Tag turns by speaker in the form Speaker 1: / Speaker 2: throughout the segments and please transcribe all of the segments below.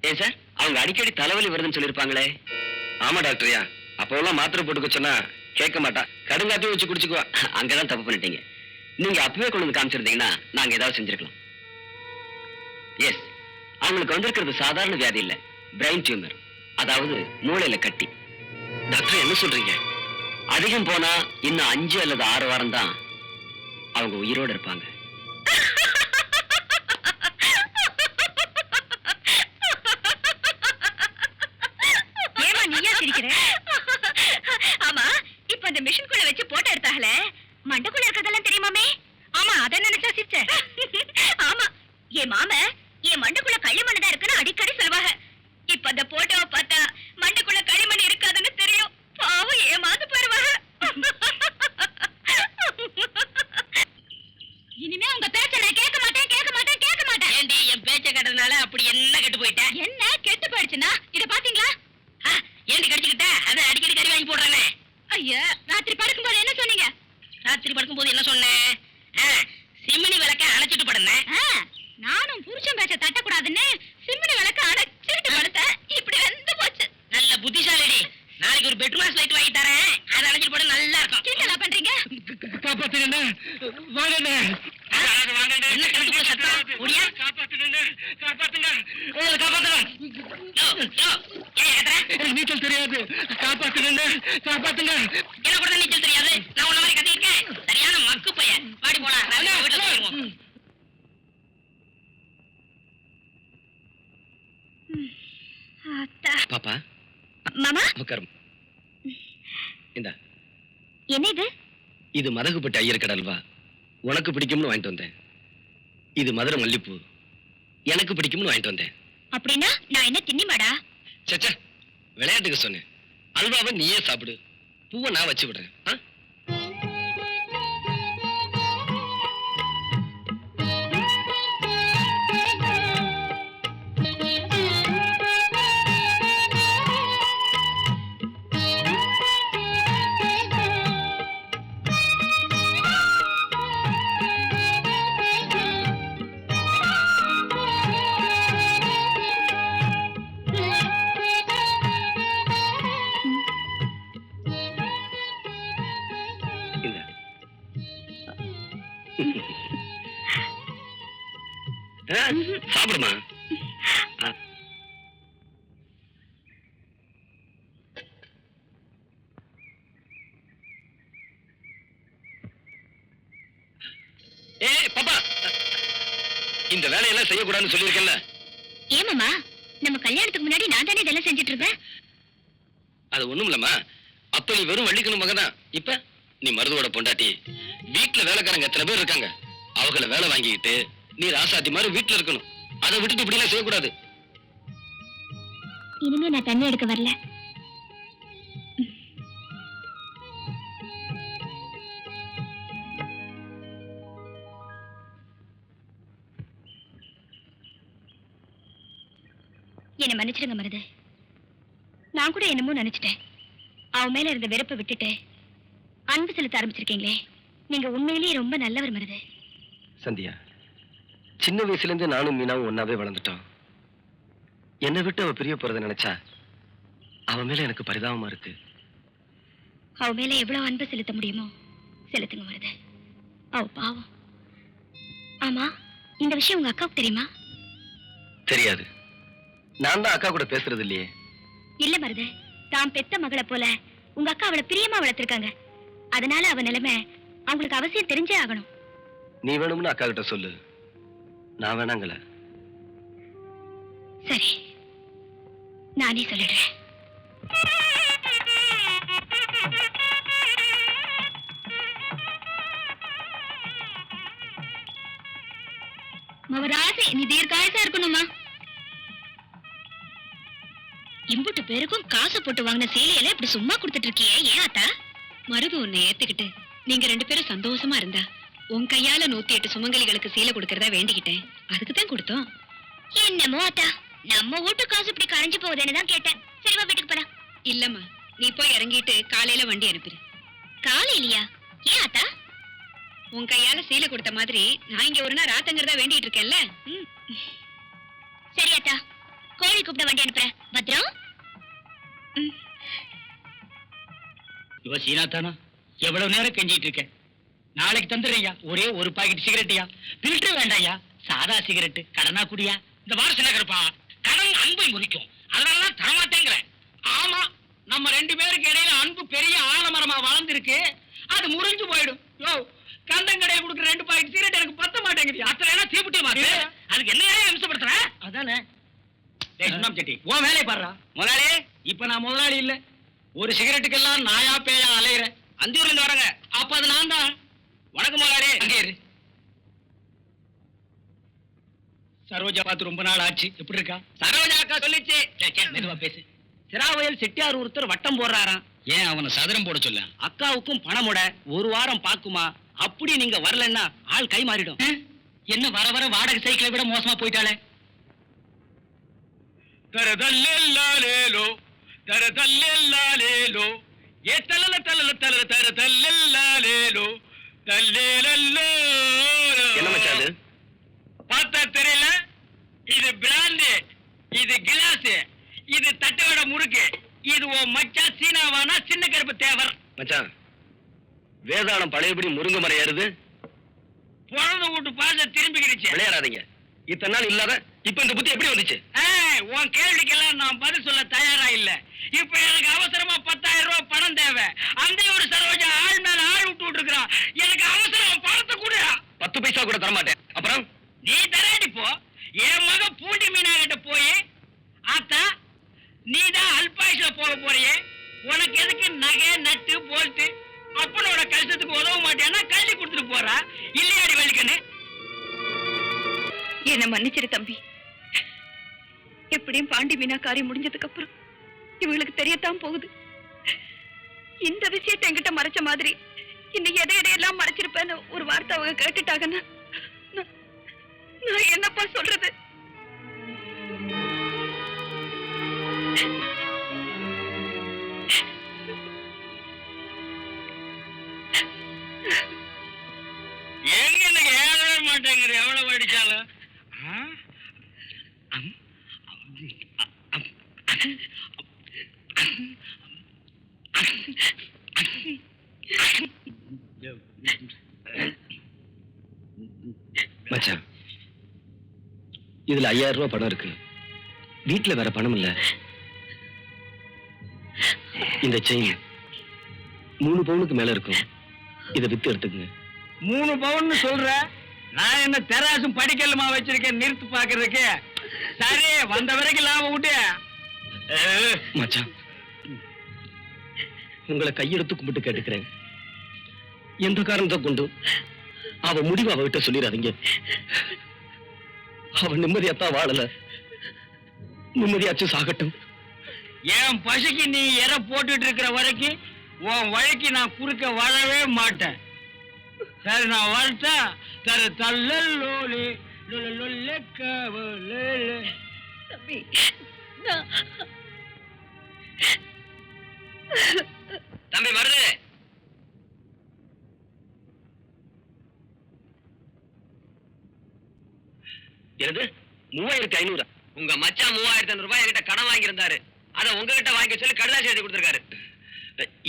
Speaker 1: ஏன் சார், அவங்க அடிக்கடி தலைவலி வருதுன்னு சொல்லிருப்பாங்களே? ஆமா டாக்டர்யா, அப்போலாம் மாத்திரை போட்டுக்க சொன்னா கேட்க மாட்டா, கடுங்காப்பி வச்சு குடிச்சுக்குவா. அங்கதான் தப்பு பண்ணிட்டீங்க. நீங்க அப்பவே கொண்டு வந்து காமிச்சிருந்தீங்கன்னா நாங்க ஏதாவது செஞ்சிருக்கலாம். எஸ், அவங்களுக்கு வந்திருக்கிறது சாதாரண வியாதி இல்ல, பிரெயின் டியூமர், அதாவது மூளையில கட்டி. டாக்டர் என்ன சொல்றீங்க? அதிகம் போனா இன்னும் 5 அல்லது 6 வாரம் தான் அவங்க உயிரோட இருப்பாங்க.
Speaker 2: ஏமா நீயா சிரிக்கிற? ஆமா, இப்ப அந்த மிஷின்குள்ள வச்சு போட்டோ எடுத்தாங்களே, மண்டக்குள்ள இருக்கதெல்லாம் தெரியுமாமே? ஆமா, அத நினைச்சா சிரிச்ச. ஆமா, என் மாம என் மண்டக்குள்ள களிமண் தான் இருக்குன்னு அடிக்கடி சொல்லுவாங்க. இப்ப அந்த போட்டோவை பார்த்தா மண்டக்குள்ள களிமண் இருக்காதுன்னு தெரியும். பாவம் ஏமாந்து போயிருவாங்க. இனிமே உங்க பேச்ச நான் கேட்க மாட்டேன், கேட்க மாட்டேன், கேட்க மாட்டேன்.
Speaker 3: ஏண்டி என் பேச்ச கேட்டதுனால அப்படி என்ன கெட்டு போயிட்டேன்?
Speaker 2: என்ன கெட்டு போயிடுச்சுன்னா இத பாத்தீங்களா?
Speaker 3: ஏண்டி கடிச்சுக்கிட்ட? அதை அடிக்கடி கறி வாங்கி போடுறானே.
Speaker 2: ஐயா, ராத்திரி படுக்கும்போது என்ன சொன்னீங்க?
Speaker 3: ராத்திரி படுக்கும்போது என்ன சொன்னேன்? சிமினி விளக்க அணைச்சிட்டு படுனேன்.
Speaker 2: நானும் புருஷன் பேச்ச தட்டக்கூடாதுன்னு சிமினி விளக்க அணைச்சிட்டு படுத்தேன். இப்படி வந்து போச்சு.
Speaker 3: நல்ல புத்திசாலிடி. நாளைக்கு ஒரு பெட்ரூம் லைட் வாங்கி தரேன், அதை அணைச்சிட்டு போட நல்லா இருக்கும்.
Speaker 2: என்ன பண்றீங்க?
Speaker 1: காப்பாத்துங்க, வாங்க.
Speaker 3: என்ன கணக்கு சத்தம்? முடியா?
Speaker 1: காப்பாத்துங்க. நீச்சல் தெரியாது, காப்பாத்துங்க.
Speaker 3: எனக்கு கூட நீச்சல் தெரியாது. நான் உன்ன மாதிரி கத்திருக்கேன். சரியான மக்கு பையன். பாடி போலாம், வீட்டுல போயிருவோம்.
Speaker 1: பாப்பா,
Speaker 2: மாமா,
Speaker 1: உட்காரும். இந்த
Speaker 2: என்ன இது?
Speaker 1: இது மதகுப்பட்டி ஐயர் கடல்வா, உனக்கு பிடிக்கும்னு வாங்கிட்டு வந்தேன். இது மதுரை மல்லிப்பூ, எனக்கு பிடிக்கும்னு வாங்கிட்டு வந்தேன்.
Speaker 2: அப்படின்னா நான் என்ன தின்னிமாடா?
Speaker 1: சச்சா, விளையாட்டுக்கு சொன்னேன். அல்வாவை நீயே சாப்பிடு, பூவை நான் வச்சு விடுறேன். சாப்பிடுமா? பாப்பா, இந்த வேலையெல்லாம் செய்யக்கூடாதுன்னு சொல்லியிருக்கேன்ல.
Speaker 2: ஏமாமா, நம்ம கல்யாணத்துக்கு முன்னாடி நான் தானே இதெல்லாம் செஞ்சுட்டு இருந்தேன்.
Speaker 1: அது ஒண்ணும் இல்லம்மா, அப்ப நீ வெறும் வள்ளிக்கணும் மகதான். இப்ப நீ மருதுவோட பொண்டாட்டி. வீட்டுல வேலைக்காரங்க எத்தனை பேர் இருக்காங்க, அவங்கள வேலை வாங்கிக்கிட்டு நீ ராசாத்தி மாதிரி வீட்டுல இருக்கணும். அதை விட்டுட்டு இப்படி எல்லாம் செய்யக்கூடாது.
Speaker 2: இனிமே நான் தண்ணி எடுக்க வரல. என்ன மன்னிச்சிடுங்க மருது. நான் கூட என்னமோ நினைச்சிட்டேன். அவன் மேல இருந்த வெறுப்பை விட்டுட்டு அன்பு செலுத்த ஆரம்பிச்சிருக்கீங்களே, நீங்க உண்மையிலேயே ரொம்ப நல்லவர் மருது.
Speaker 1: சந்தியா, சின்ன வயசுல இருந்து நானும் மீனாவும் ஒன்னாவே வளர்ந்துட்டோம். என்னை விட்டு அவ பிரிய போறதை நினைச்சா அவன் மேல எனக்கு பரிதாபமா இருக்கு.
Speaker 2: அவ மேல எவ்வளவு அன்பு செலுத்த முடியுமோ செலுத்துங்க மருது. அவ பாவம். ஆமா, இந்த விஷயம் உங்க அக்காவுக்கு தெரியுமா?
Speaker 1: தெரியாது. நான் தான் அக்கா கூட பேசுறது இல்லையே.
Speaker 2: இல்ல மருது, தான் பெத்த மகளை போல உங்க அக்கா அவளை பிரியமா வளர்த்திருக்காங்க. அதனால அவ நிலைமை அவங்களுக்கு அவசியம் தெரிஞ்சே ஆகணும்.
Speaker 1: நீ வேணும்னு அக்கா கிட்ட சொல்லு, நான் வேணாங்கள.
Speaker 2: சரி, நானே சொல்லிடுறேன். மவராசி, நீ தீர்க்காயசா இருக்கணுமா? இம்புட்டு பேருக்கும் காசு போட்டு வாங்கின சேலையில இப்படி சும்மா கொடுத்துட்டு இருக்கியே, ஏன் ஆத்தா? மருது உன்னை ஏத்துக்கிட்டு நீங்க 2 பேரும் சந்தோஷமா இருந்தா உன் கையால 108 சுமங்கலிகளுக்கு சீலை கொடுக்கறதா வேண்டிக்கிட்டேன். அதுக்குதான் கொடுத்தோம். என்னமோ ஆத்தா, நம்ம வீட்டு காசு இப்படி கரைஞ்சு போகுதுன்னு தான் கேட்டேன். சரிவா, வீட்டுக்கு போலாம். இல்லம்மா, நீ போய் இறங்கிட்டு காலையில வண்டி அனுப்பிடு. காலையிலயா? ஏன் ஆத்தா? உன் கையால சீலை கொடுத்த மாதிரி நான் இங்க ஒரு நாள் ராத்தங்கிறதா வேண்டிட்டு இருக்கேன்ல. சரி ஆத்தா, கோழி கூப்பிட வண்டி அனுப்புறேன். பத்ரம்.
Speaker 3: இவ சீனா தானா? எவ்வளவு நேரம் கெஞ்சிட்டு இருக்கேன். நாளைக்கு தந்துடுறியா? ஒரே ஒரு பாக்கெட் சிகரெட்டியா? பில்டர் வேண்டாயா? சாதா சிகரெட். கடனா குடியா? இந்த வாரம் சின்ன கருப்பா, கடன் அன்பை முறிக்கும். அதனால தரமாட்டேங்கிறேன். ஆமா, நம்ம 2 பேருக்கு இடையில அன்பு பெரிய ஆலமரமா வளர்ந்துருக்கு. அது முறிஞ்சு போயிடும். யோ, கந்தங்கடையை கொடுக்குற 2 பாக்கெட் சிகரெட் எனக்கு பத்த மாட்டேங்குது. அத்தனை தீப்பிட்டே மாத்து. அதுக்கு என்ன அம்சப்படுத்துற? அதானே. சுண்ணாம்பு சட்டி, உன் வேலையை பாடுறா. முதலாளி, இப்ப நான் முதலாளி இல்ல. ஒரு சிகரெட்டுக்கெல்லாம் நாயா பேயா அலையிறேன். அந்தியூர்ல இருந்து வரங்க. அப்ப அது நான் தான். வணக்கம் முதலாளி. அங்கே இரு. சரோஜா பார்த்து ரொம்ப நாள் ஆச்சு. எப்படி இருக்கா? சரோஜா அக்கா சொல்லிச்சு. மெதுவா பேசு. சிராவயல் செட்டியார் ஒருத்தர் வட்டம் போடுறாராம்.
Speaker 1: ஏன் அவனை சதுரம் போட சொல்ல?
Speaker 3: அக்காவுக்கும் பணமுட 1 வாரம் பாக்குமா? அப்படி நீங்க வரலன்னா ஆள் கை மாறிடும். என்ன வர வர வாடகை சைக்கிளை விட மோசமா போயிட்டாளே. தரதல்லேலோ தரதல்லேலோ ஏ தலல தலல தலல தரதல்லேலோ தல்லேலோ.
Speaker 1: என்ன மச்சான் அது?
Speaker 3: பார்த்தா தெரியல? இது பிராண்ட், இது கிளாஸ், இது தட்டவட முறுக்கு. இது ஓ மச்சான் சீனாவானா சின்ன கருப்பு தேவர்.
Speaker 1: மச்சான், வேதாளம் பழையபடி முருங்க மரம் ஏறுது.
Speaker 3: பிறந்த வீட்டு பாச திரும்பிக்கிடுச்சு.
Speaker 1: விளையாடாதீங்க. இத்தனை நாள் இல்லாத இப்ப இந்த புத்தி எப்படி வந்துச்சு?
Speaker 3: உன் கேள்விக்கெல்லாம் நான் பதில் சொல்ல தயாரா இல்ல. இப்ப எனக்கு அவசரமா 10,000 ரூபாய் பணம் தேவை. அந்த ஒரு சரோஜா ஆள் மேல ஆள் விட்டு இருக்கிறான். எனக்கு அவசரம், பணத்தை கூட
Speaker 1: 10 பைசா கூட தரமாட்டேன். அப்புறம்
Speaker 3: நீ தராடி போ. என் மக பூண்டி மீனா கிட்ட போய், ஆத்தா நீதான் அல்பாயுஷ்ல போக போறியே, உனக்கு எதுக்கு நகை நட்டு போல்ட்டு? அப்பனோட கஷ்டத்துக்கு உதவ மாட்டேன்னா கல்வி கொடுத்துட்டு போறா. இல்லையாடி வலிக்கன்னு?
Speaker 2: என்ன மன்னிச்சிரு தம்பி. எப்படியும் பாண்டி மீனா காரியம் முடிஞ்சதுக்கு அப்புறம் இவங்களுக்கு தெரியத்தான் போகுது. இந்த விஷயத்தை என்கிட்ட மறைச்ச மாதிரி இன்னைக்கு எதையெல்லாம் மறைச்சிருப்பேன்னு ஒரு வார்த்தை அவங்க கேட்டுட்டாங்கன்னா நான் என்னப்பா சொல்றது?
Speaker 3: எங்க எனக்கு ஏறவே மாட்டேங்கிற எவ்வளவு படிச்சாலும்.
Speaker 1: மச்சான், இதுல 5000 ரூபாய் பணம் இருக்கு. வீட்டுல வேற பணம் இல்ல. இந்த செயின் 3 பவுனுக்கு மேல இருக்கும். இதை வித்து எடுத்துக்குங்க.
Speaker 3: 3 பவுன் சொல்ற? நான் என்ன தெராசும் படிக்கலுமா வச்சிருக்கேன் நிறுத்து பாக்குறதுக்கு? சரி, வந்த வரைக்கும் லாபம் விட்டு.
Speaker 1: மச்சான், உங்களை கையெடுத்து கும்பிட்டு கேட்டுக்கிறேன். எந்த காரணத்தை கொண்டு அவ முடிவு அவகிட்ட சொல்லிடாதீங்க. அவ நிம்மதியாத்தான் வாழல. நிம்மதியாச்சும் சாகட்டும்.
Speaker 3: என் பசிக்கு நீ எற போட்டுட்டு இருக்கிற வரைக்கும் உன் வழிக்கு நான் குறுக்க வாழவே மாட்டேன். சரி, நான் வாழ்த்தா தர தள்ளி
Speaker 1: தம்பி மருது, என்னது 3500? உங்க மச்சான் 3500 ரூபாய் என்கிட்ட கடன் வாங்கியிருந்தாரு. அதை உங்ககிட்ட வாங்கி சொல்லி கடுதாசி எழுதி கொடுத்துருக்காரு.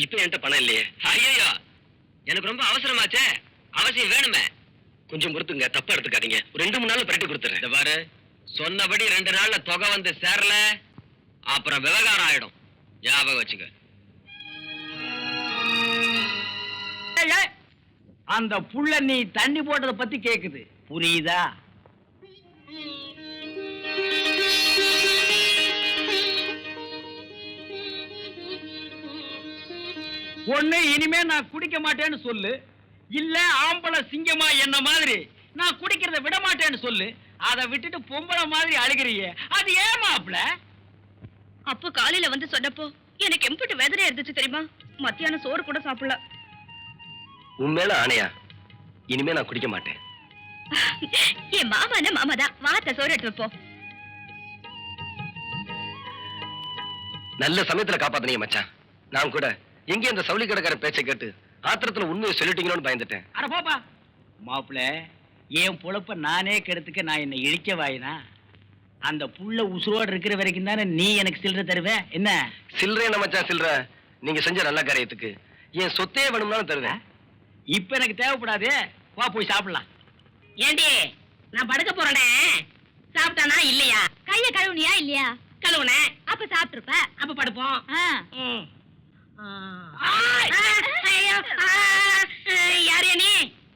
Speaker 1: இப்ப என்கிட்ட பணம் இல்லையே. ஐயோ, எனக்கு ரொம்ப அவசரமாச்சே. அவசியம் வேணுமே. கொஞ்சம் பொறுத்துங்க, தப்பா எடுத்துக்காதீங்க. ஒரு 2-3 நாள்ல பரட்டி கொடுத்துறேன். இந்த பாரு, சொன்னபடி 2 நாள்ல தொகை வந்து சேரல, அப்புறம் விவகாரம் ஆயிடும். ஞாபகம் வச்சுங்க.
Speaker 3: அந்த புள்ள நீ தண்ணி போட்டதை பத்தி கேக்குது, புரியுதா? ஒண்ணு இனிமே நான் குடிக்க மாட்டேன்னு சொல்லு, இல்ல ஆம்பளை சிங்கமா என்ன மாதிரி நான் குடிக்கிறத விட மாட்டேன்னு சொல்லு. அதை விட்டுட்டு பொம்பளை மாதிரி அழுகிறியே, அது ஏன் மாப்ள?
Speaker 2: அப்போ காலையில வந்து சொன்னப்போ எனக்கு எம்பிட்டு வேதனை இருந்துச்சு தெரியுமா? மத்தியானம் சோறு கூட சாப்பிடல.
Speaker 1: உண்மையில ஆணையா? இனிமே நான் குடிக்க மாட்டேன்.
Speaker 2: என் மாமானா மாமாதான். வாத்த சோறு எடுத்து வைப்போம்.
Speaker 1: நல்ல சமயத்துல காப்பாத்தினீங்க மச்சான். நான் கூட எங்கே இந்த சவுளி கடைக்கார பேச்சை கேட்டு ஆத்திரத்துல உண்மையை சொல்லிட்டீங்களோன்னு பயந்துட்டேன்.
Speaker 3: அட போப்பா. மாப்பிள, என் பொழப்ப நானே கெடுத்துக்க நான் என்ன இழிக்க வாயினா? அந்த புள்ள உசுரோடு இருக்கிற வரைக்கும் தானே நீ எனக்கு சில்லறை தருவ என்ன?
Speaker 1: சில்லறை என்ன மச்சான் சில்லற? நீங்க செஞ்ச நல்ல காரியத்துக்கு என் சொத்தே வேணும்னாலும் தருவேன்.
Speaker 3: இப்ப எனக்கு தேவைப்படாது, வா போய் சாப்பிடலாம்.
Speaker 4: ஏண்டி நான் படுக்க போறேனே, சாப்பிட்டானா இல்லையா?
Speaker 2: கைய கழுவுனியா இல்லையா?
Speaker 4: கழுவுனேன்.
Speaker 2: அப்ப சாப்பிட்டுருப்ப.
Speaker 4: அப்ப படுப்போம். ம். ஐயோ, யாரு நீ?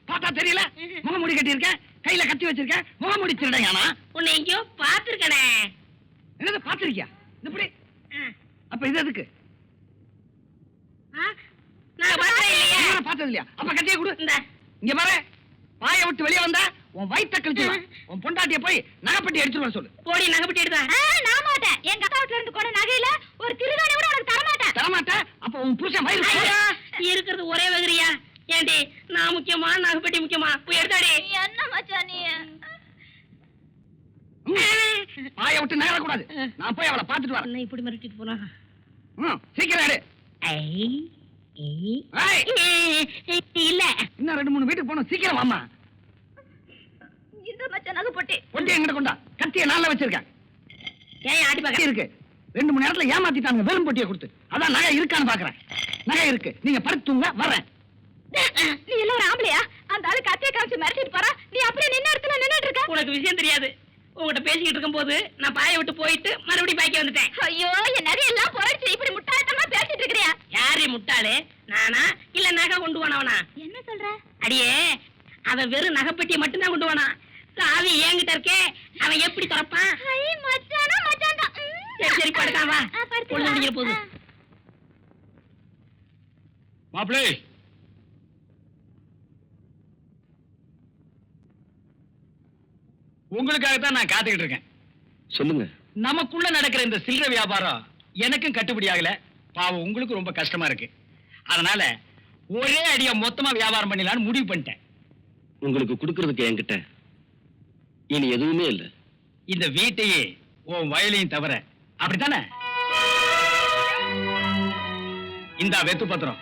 Speaker 3: பார்த்தா தெரியல, முகமூடி கட்டி இருக்க, கையில கத்தி வச்சிருக்க, முகமூடி திருடங்கானா?
Speaker 4: உன்னை எங்கேயோ பாத்துருக்கனே.
Speaker 3: என்னது பாத்திருக்கியா? இப்படி அப்ப இது எதுக்கு?
Speaker 4: நான் பார்த்தேன் இல்லையா?
Speaker 3: பார்த்தது இல்லையா? அப்ப கத்தியை கொடு.
Speaker 4: இந்த
Speaker 3: இங்க பாரு, வாயை விட்டு வெளியே வந்தா உன் வயிற்ற கழிச்சுடுவேன். உன் பொண்டாட்டிய போய் நகைப்பட்டி எடுத்துட்டு வர சொல்லு.
Speaker 4: போடி நகைப்பட்டி எடுத்தா.
Speaker 2: நான் மாட்டேன். எங்க அப்பா வீட்டுல இருந்து கொண்ட நகையில ஒரு திருதாணி கூட உனக்கு தர மாட்டேன்.
Speaker 3: தரமாட்டேன். அப்ப உன் புருஷன் வயிறு
Speaker 4: ஐயோ, இருக்கிறது ஒரே வகரியா? ஏண்டி நான் முக்கியமா நகைப்பட்டி முக்கியமா? போய் எடுத்தாடி.
Speaker 2: என்ன மச்சான் நீ?
Speaker 3: வாயை விட்டு நகர கூடாது. நான் போய் அவளை பாத்துட்டு வரேன்.
Speaker 4: என்ன இப்படி மிரட்டிட்டு போறான்?
Speaker 3: சீக்கிரம் எடு.
Speaker 4: இல்ல
Speaker 3: இன்னும் 2-3 வீட்டுக்கு போகணும். சீக்கிரம் வாமா.
Speaker 2: இந்த மச்சான் நகை போட்டி.
Speaker 3: பொட்டி எங்கிட்ட கொண்டா. கத்தியை நல்லா வச்சிருக்கேன்.
Speaker 4: ஏன் ஆடி
Speaker 3: கத்தி இருக்கு. 2-3 நேரத்துல ஏமாத்திட்டாங்க வெறும் பொட்டியை கொடுத்து. அதான் நகை இருக்கான்னு பாக்குறேன். நகை இருக்கு. நீங்க படுத்துங்க, வரேன்.
Speaker 2: நீ எல்லாம் ஒரு ஆம்பளையா? அந்த ஆளு கத்தியை காமிச்சு மிரட்டிட்டு போறா. நீ அப்படியே நின்ன இடத்துல நின்னுட்டு இருக்க.
Speaker 4: உனக்கு விஷயம் தெரியாது. உங்ககிட்ட பேசிக்கிட்டு இருக்கும் போது நான் பாயை விட்டு போயிட்டு மறுபடியும் பாய்க்க வந்துட்டேன்.
Speaker 2: ஐயோ, என் நிறைய எல்லாம் போயிடுச்சு. இப்படி முட்டாள்தனமா பேசிட்டு இருக்கறியா?
Speaker 4: யாரு முட்டாளு? நானா இல்ல நகை கொண்டு போனவனா?
Speaker 2: என்ன சொல்ற?
Speaker 4: அடியே, அவன் வெறும் நகைப்பெட்டியை மட்டும்தான் கொண்டு போனான். சாவி என்கிட்ட இருக்கே, அவன் எப்படி திறப்பான்?
Speaker 2: ஐ மச்சானா மச்சான்டா.
Speaker 4: சரி சரி படுக்காம வா.
Speaker 2: படுத்து
Speaker 4: பொழுது முடிக்கிற போது.
Speaker 3: மாப்பிளே, உங்களுக்காகத்தான் நான் காத்துக்கிட்டு இருக்கேன்.
Speaker 1: சொல்லுங்க.
Speaker 3: நமக்குள்ள நடக்கிற இந்த சில்லறை வியாபாரம் எனக்கும் கட்டுப்படி ஆகல. பாவம் உங்களுக்கு ரொம்ப கஷ்டமா இருக்கு. அதனால ஒரே அடியா மொத்தமா வியாபாரம் பண்ணிடலாம்னு முடிவு பண்ணிட்டேன்.
Speaker 1: உங்களுக்கு கொடுக்கறதுக்கு என்கிட்ட இனி எதுவுமே இல்ல.
Speaker 3: இந்த வீட்டையே உன் வயலையும் தவிர. அப்படித்தானே? இந்த வெத்து பத்திரம்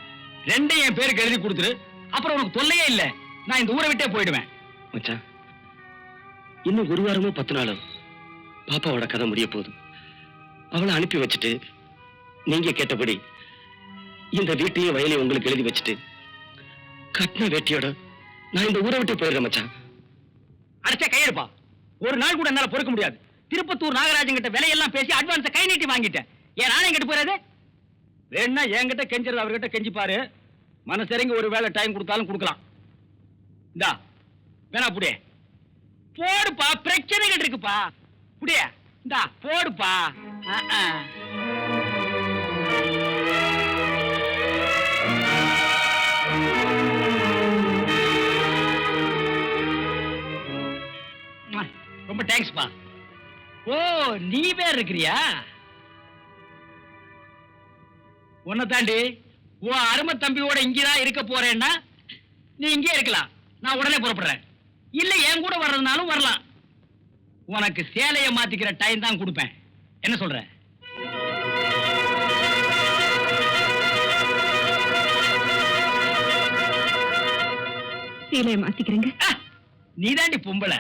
Speaker 3: 2 என் பேருக்கு எழுதி கொடுத்துரு. அப்புறம் உனக்கு தொல்லையே இல்ல. நான் இந்த ஊரை விட்டே போயிடுவேன்.
Speaker 1: மச்சான், இன்னும் 1 வாரமோ 10 நாளோ பாப்பாவோட கதை முடிய போதும். அவளை அனுப்பி வச்சுட்டு நீங்க கேட்டபடி இந்த வீட்டையும் வயலையும் உங்களுக்கு எழுதி வச்சுட்டு கட்டின வேட்டியோட நான் இந்த ஊரை விட்டு போயிடுறேன் மச்சான்.
Speaker 3: அடைச்ச கையெடுப்பா. ஒரு நாள் கூட என்னால பொறுக்க முடியாது. திருப்பத்தூர் நாகராஜன் கிட்ட விலையெல்லாம் பேசி அட்வான்ஸை கை நீட்டி வாங்கிட்டேன். ஏன் நானே எங்கிட்ட போறாது? வேணா என்கிட்ட கெஞ்சறது அவர்கிட்ட கெஞ்சி பாரு. மனசரிங்க ஒரு வேலை டைம் கொடுத்தாலும் கொடுக்கலாம். இந்தா வேணா புடியே போடுப்பா. பிரச்சனைகள் இருக்குப்பா. புடியே இந்தா போடுப்பா. ரொம்ப தேங்க்ஸ்பா. ஓ, நீ பேர் இருக்கிறியா? உன்னை தாண்டி உன் அருமை தம்பியோட இங்கதான் இருக்க போறேன்னா நீ இங்கே இருக்கலாம். நான் உடனே புறப்படுறேன். இல்ல என் கூட வர்றதுனாலும் வரலாம். உனக்கு சேலையை மாத்திக்கிற டைம் தான் கொடுப்பேன். என்ன சொல்ற?
Speaker 2: சேலையை மாத்திக்கிறேங்க.
Speaker 3: நீ தாண்டி பொம்பளை.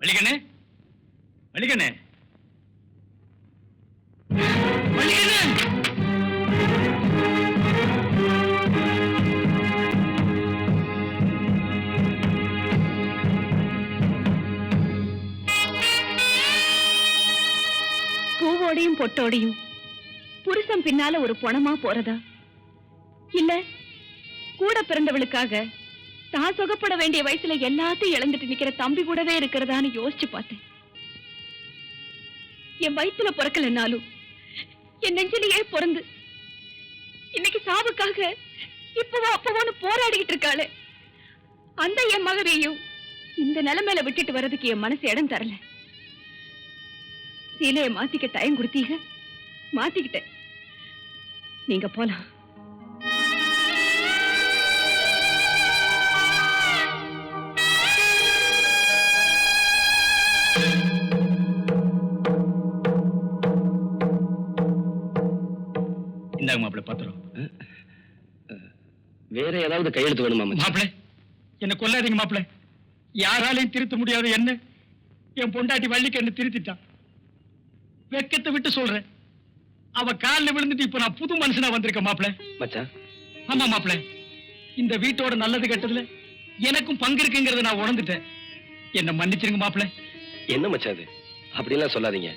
Speaker 3: வலிகண்ணு, வலிகண்ணு, வலிகண்ணு.
Speaker 2: பூவோடையும் பொட்டோடையும் புருஷன் பின்னால ஒரு பொணமா போறதா, இல்ல கூட பிறந்தவளுக்காக தான் சுகப்பட வேண்டிய வயசுல எல்லாத்தையும் இழந்துட்டு நிக்கிற தம்பி கூடவே இருக்கிறதான்னு யோசிச்சு பார்த்தேன். என் வயித்துல பிறக்கலனாலும் என் நெஞ்சிலேயே பிறந்து இன்னைக்கு சாவுக்காக இப்பவோ அப்பவோன்னு போராடிக்கிட்டு இருக்காளே, அந்த என் மகவையும் இந்த நிலைமையில விட்டுட்டு வர்றதுக்கு என் மனசு இடம் தரல. சீலையை மாத்திக்க டைம் கொடுத்தீங்க, மாத்திக்கிட்டேன். நீங்க போலாம்.
Speaker 3: இந்தாங்க மாப்பிள்ள பத்திரம்.
Speaker 1: வேற ஏதாவது கையெழுத்து வேணுமா மச்சான்?
Speaker 3: மாப்பிள்ள என்ன கொல்லாதீங்க மாப்பிள்ள. யாராலையும் திருத்த முடியாது என்ன என் பொண்டாட்டி வள்ளிக்கு என்ன திருத்திட்டான். வெக்கத்தை விட்டு சொல்றேன், அவ காலில் விழுந்துட்டு இப்ப நான் புது மனுஷனா வந்திருக்கேன் மாப்பிள்ள.
Speaker 1: மச்சான்
Speaker 3: ஆமா மாப்பிள்ள, இந்த வீட்டோட நல்லது கெட்டதுல எனக்கும் பங்கு இருக்குங்கிறத நான் உணர்ந்துட்டேன். என்ன மன்னிச்சிருங்க மாப்பிள்ள.
Speaker 1: என்ன மச்சான் அது? அப்படிலாம் சொல்லாதீங்க.